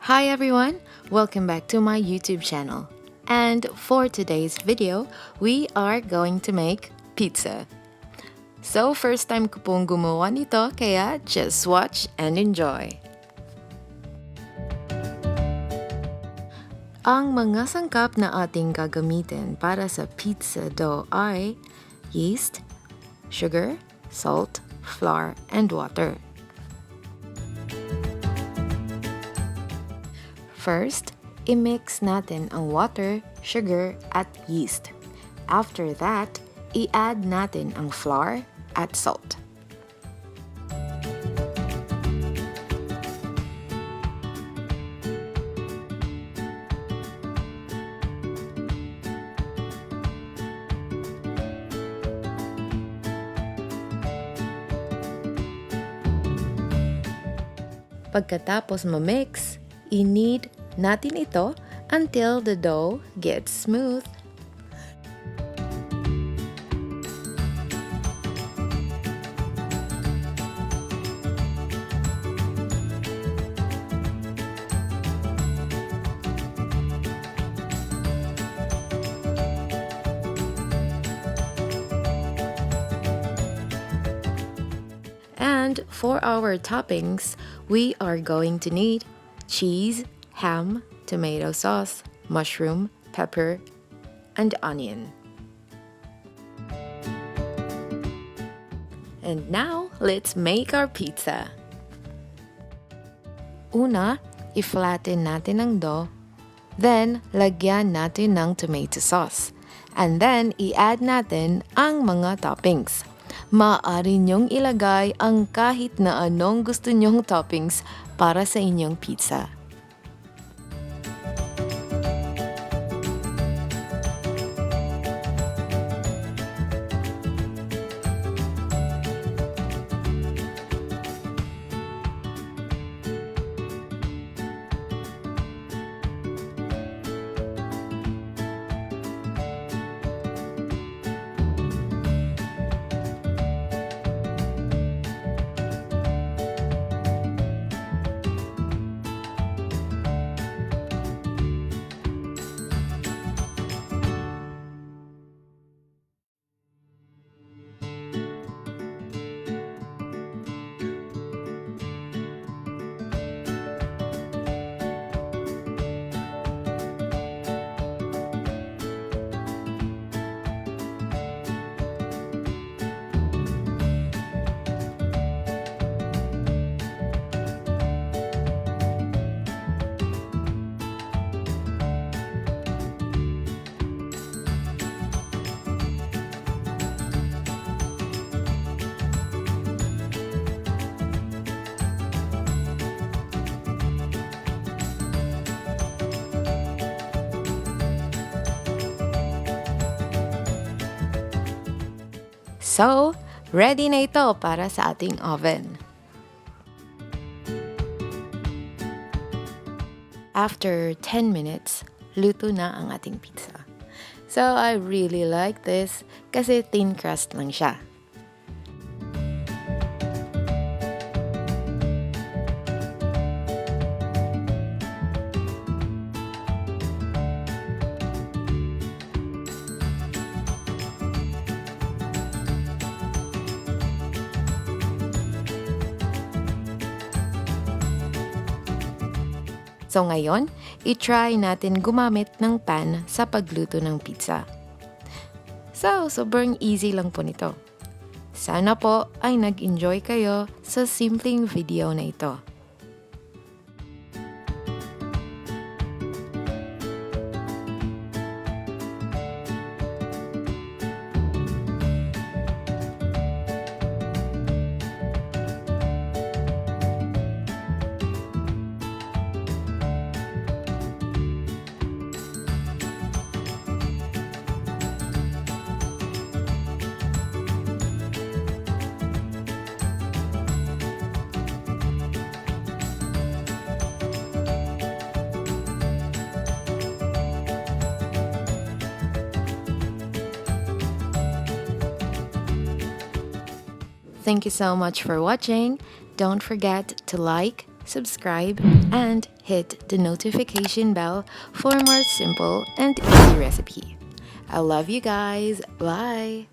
Hi everyone! Welcome back to my YouTube channel. And for today's video, we are going to make pizza. So first time ko pong gumawa nito, kaya just watch and enjoy. Ang mga sangkap na ating gagamitin para sa pizza dough ay yeast, sugar, salt, flour, and water. First, i-mix natin ang water, sugar, at yeast. After that, i-add natin ang flour at salt. Pagkatapos ma-mix, i-knead natin ito until the dough gets smooth. And for our toppings, we are going to need cheese, ham, tomato sauce, mushroom, pepper, and onion. And now, let's make our pizza. Una, i-flatten natin ang dough. Then, lagyan natin ng tomato sauce. And then, i-add natin ang mga toppings. Maaari niyong ilagay ang kahit na anong gusto niyong toppings para sa inyong pizza. So, ready na ito para sa ating oven. After 10 minutes, luto na ang ating pizza. So, I really like this kasi thin crust lang siya. So ngayon, i-try natin gumamit ng pan sa pagluto ng pizza. So, sobrang easy lang po nito. Sana po ay nag-enjoy kayo sa simpleng video na ito. Thank you so much for watching. Don't forget to like, subscribe, and hit the notification bell for more simple and easy recipe. I love you guys. Bye!